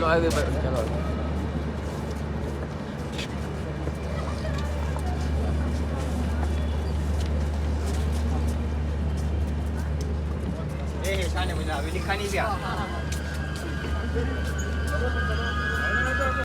ਚਲੋ ਆਗੇ ਚਲੋ ਇਹ ਸਾਨੇ ਮੈਨੂੰ ਵੀ ਲਿਖਾ ਨਹੀਂ ਪਿਆ